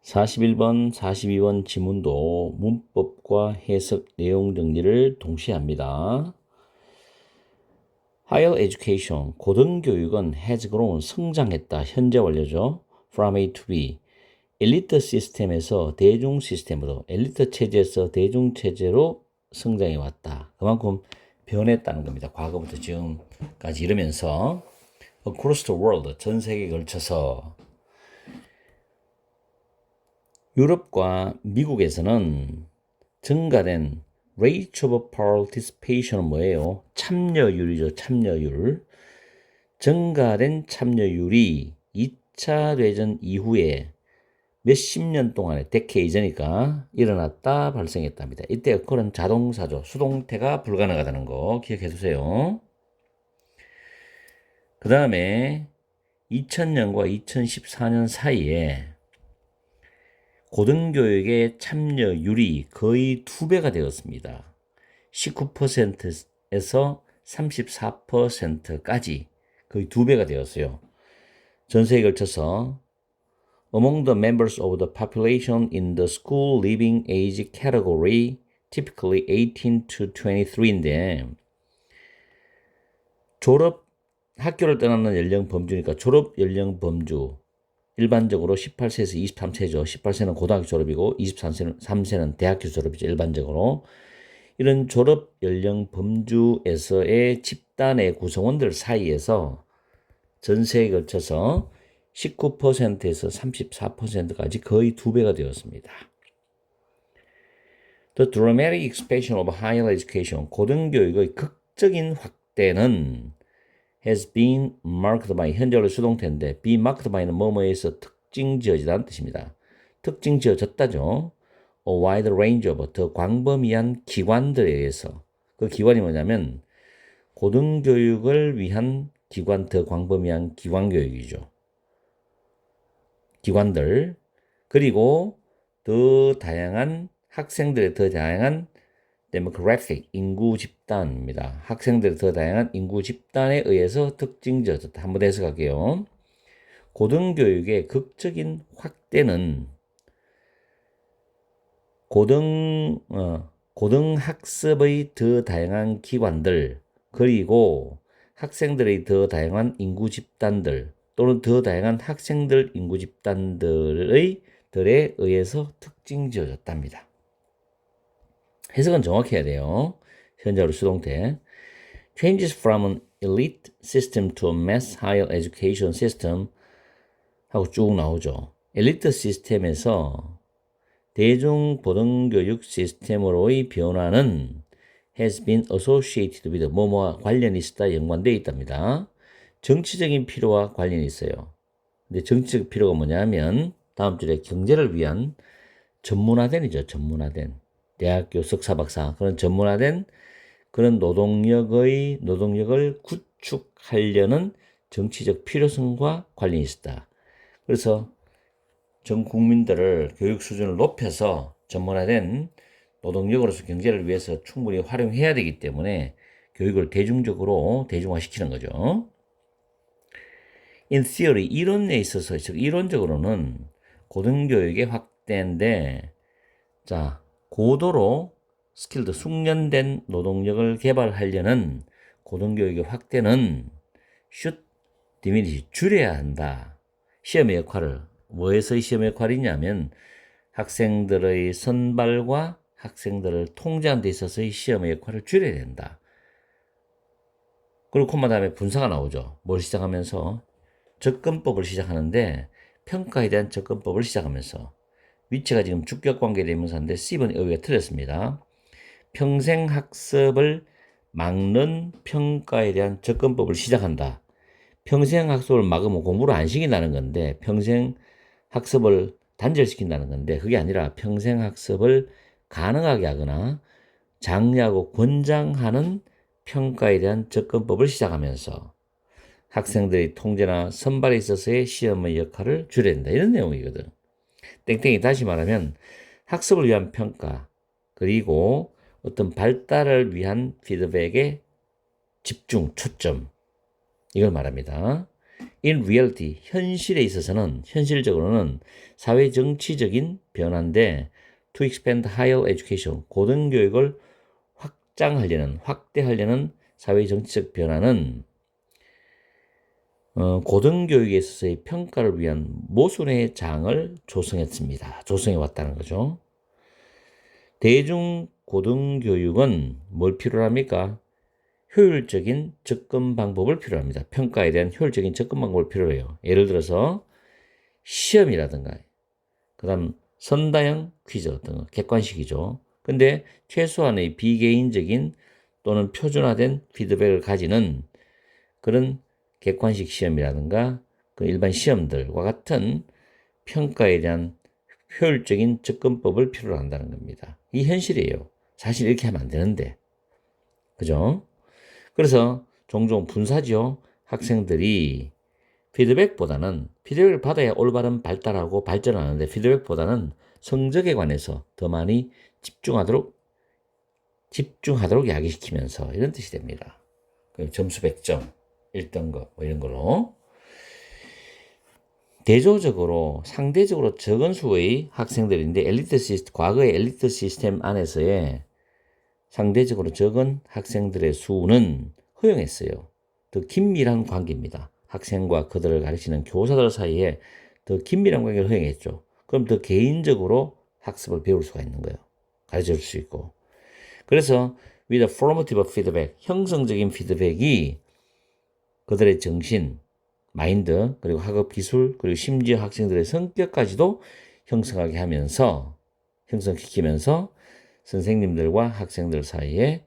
41번, 42번 지문도 문법과 해석 내용 정리를 동시에 합니다. Higher education, 고등교육은 has grown, 성장했다. 현재 완료죠. From A to B. 엘리트 시스템에서 대중 시스템으로, 엘리트 체제에서 대중 체제로 성장해 왔다. 그만큼 변했다는 겁니다. 과거부터 지금까지 이러면서 across the world, 전 세계에 걸쳐서 유럽과 미국에서는 증가된 rate of participation은 뭐예요? 참여율이죠. 참여율. 증가된 참여율이 2차 대전 이후에 몇십 년 동안에 데케이전이니까 일어났다, 발생했답니다. 이때 그런 자동사죠. 수동태가 불가능하다는 거 기억해 두세요. 그 다음에 2000년과 2014년 사이에 고등교육의 참여율이 거의 2배가 되었습니다. 19%에서 34%까지 거의 2배가 되었어요. 전 세계에 걸쳐서 Among the members of the population in the school living age category, typically 18 to 23인데 학교를 떠나는 연령 범주니까 졸업 연령 범주 일반적으로 18세에서 23세죠. 18세는 고등학교 졸업이고 23세는 대학교 졸업이죠. 일반적으로. 이런 졸업 연령 범주에서의 집단의 구성원들 사이에서 전 세계에 걸쳐서 19%에서 34%까지 거의 2배가 되었습니다. The dramatic expansion of higher education, 고등교육의 극적인 확대는 has been marked by, 현재로 수동태인데 be marked by는 뭐뭐에서 특징 지어지다는 뜻입니다. 특징 지어졌다죠. A wide range of, 더 광범위한 기관들에 의해서. 그 기관이 뭐냐면 고등교육을 위한 기관, 더 광범위한 기관교육이죠. 기관들, 그리고 더 다양한 학생들의 더 다양한 demographic, 인구 집단입니다. 학생들의 더 다양한 인구 집단에 의해서 특징 지어졌다. 한번 해석할게요. 고등교육의 극적인 확대는 고등학습의 더 다양한 기관들, 그리고 학생들의 더 다양한 인구 집단들, 또는 더 다양한 학생들 인구 집단들에 의해서 특징 지어졌답니다. 해석은 정확해야 돼요. 현재로 수동태. Changes from an elite system to a mass higher education system 하고 쭉 나오죠. 엘리트 시스템에서 대중 고등교육 시스템으로의 변화는 has been associated with 뭐뭐와 관련이 있다, 연관되어 있답니다. 정치적인 필요와 관련이 있어요. 근데 정치적 필요가 뭐냐면 다음 줄에 경제를 위한 전문화된이죠. 전문화된 대학교 석사 박사 그런 전문화된 그런 노동력을 구축하려는 정치적 필요성과 관련이 있다. 그래서 전 국민들을 교육 수준을 높여서 전문화된 노동력으로서 경제를 위해서 충분히 활용해야 되기 때문에 교육을 대중화시키는 거죠. In theory, 이론에 있어서, 즉 이론적으로는 고등교육의 확대인데, 자, 고도로 스킬드, 숙련된 노동력을 개발하려는 고등교육의 확대는 should diminish, 줄여야 한다. 시험의 역할을, 뭐에서의 시험의 역할이냐면 학생들의 선발과 학생들을 통제하는 데 있어서의 시험의 역할을 줄여야 된다. 그리고 콤마 다음에 분사가 나오죠. 뭘 시작하면서? 접근법을 시작하는데 평가에 대한 접근법을 시작하면서 위치가 지금 주격관계 대명사인데 C번 여기가 틀렸습니다. 평생학습을 막는 평가에 대한 접근법을 시작한다. 평생학습을 막으면 공부를 안 시킨다는 건데 평생학습을 단절시킨다는 건데 그게 아니라 평생학습을 가능하게 하거나 장려하고 권장하는 평가에 대한 접근법을 시작하면서 학생들의 통제나 선발에 있어서의 시험의 역할을 줄여야 된다. 이런 내용이거든. 땡땡이 다시 말하면 학습을 위한 평가 그리고 어떤 발달을 위한 피드백의 집중, 초점 이걸 말합니다. In reality, 현실에 있어서는, 현실적으로는 사회 정치적인 변화인데 to expand higher education, 고등교육을 확대하려는 사회 정치적 변화는 고등교육에 있어서의 평가를 위한 모순의 장을 조성해 왔다는 거죠. 대중고등교육은 뭘 필요로 합니까? 효율적인 접근 방법을 필요로 합니다. 평가에 대한 효율적인 접근 방법을 필요로 해요. 예를 들어서 시험이라든가, 그 다음 선다형 퀴즈 같은 거, 객관식이죠. 근데 최소한의 비개인적인 또는 표준화된 피드백을 가지는 그런 객관식 시험이라든가 그 일반 시험들과 같은 평가에 대한 효율적인 접근법을 필요로 한다는 겁니다. 이 현실이에요. 사실 이렇게 하면 안 되는데. 그죠? 그래서 종종 분사죠. 학생들이 피드백을 받아야 올바른 발달하고 발전하는데 피드백보다는 성적에 관해서 더 많이 집중하도록 야기시키면서 이런 뜻이 됩니다. 점수 100점, 1등급 뭐 이런 걸로. 상대적으로 적은 수의 학생들인데 과거의 엘리트 시스템 안에서의 상대적으로 적은 학생들의 수는 허용했어요. 더 긴밀한 관계입니다. 학생과 그들을 가르치는 교사들 사이에 더 긴밀한 관계를 허용했죠. 그럼 더 개인적으로 학습을 배울 수가 있는 거예요. 가르쳐 줄 수 있고. 그래서 with a formative feedback, 형성적인 피드백이 그들의 정신, 마인드, 그리고 학업 기술, 그리고 심지어 학생들의 성격까지도 형성시키면서 선생님들과 학생들 사이에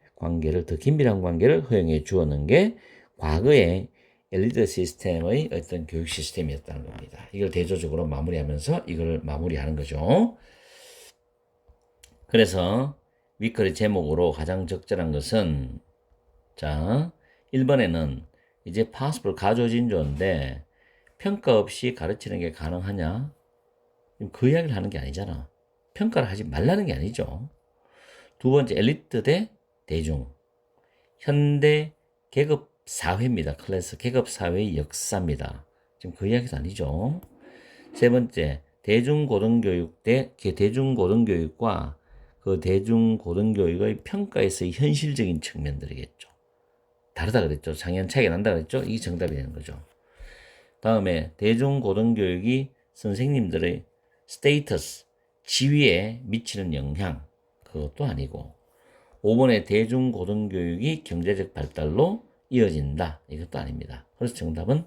더 긴밀한 관계를 허용해 주었는 게 과거의 엘리트 시스템의 어떤 교육 시스템이었다는 겁니다. 이걸 대조적으로 마무리하면서 이걸 마무리하는 거죠. 그래서 위클의 제목으로 가장 적절한 것은, 자, 1번에는 이제 possible 가조진조인데 평가 없이 가르치는 게 가능하냐? 그 이야기를 하는 게 아니잖아. 평가를 하지 말라는 게 아니죠. 두 번째, 엘리트 대 대중. 현대 계급 사회입니다. 클래스 계급 사회의 역사입니다. 지금 그 이야기도 아니죠. 세 번째, 대중고등교육과 그 대중고등교육의 평가에서의 현실적인 측면들이겠죠. 다르다 그랬죠. 장년 차이가 난다 그랬죠. 이게 정답이 되는 거죠. 다음에 대중고등교육이 선생님들의 스테이터스, 지위에 미치는 영향, 그것도 아니고 5번에 대중고등교육이 경제적 발달로 이어진다, 이것도 아닙니다. 그래서 정답은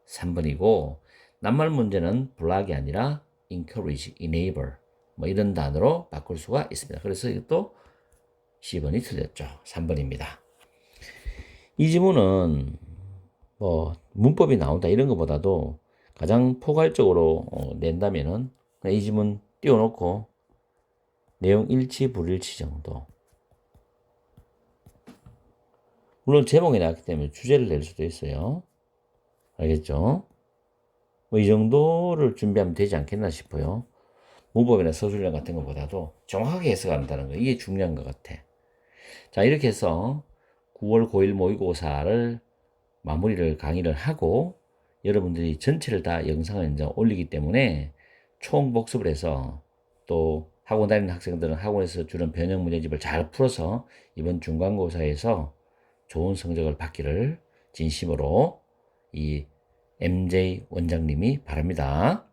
3번이고 낱말 문제는 block이 아니라 encourage, enable 뭐 이런 단어로 바꿀 수가 있습니다. 그래서 이것도 C번이 틀렸죠. 3번입니다. 이 지문은 뭐 문법이 나온다 이런 것보다도 가장 포괄적으로 낸다면은 이 지문 띄워놓고 내용 일치 불일치 정도. 물론 제목이 나왔기 때문에 주제를 낼 수도 있어요. 알겠죠? 뭐 이 정도를 준비하면 되지 않겠나 싶어요. 문법이나 서술형 같은 것보다도 정확하게 해석한다는 거, 이게 중요한 것 같아. 자, 이렇게 해서 9월 9일 모의고사를 강의를 하고 여러분들이 전체를 다 영상을 이제 올리기 때문에 총 복습을 해서 또 학원 다니는 학생들은 학원에서 주는 변형 문제집을 잘 풀어서 이번 중간고사에서 좋은 성적을 받기를 진심으로 이 MJ 원장님이 바랍니다.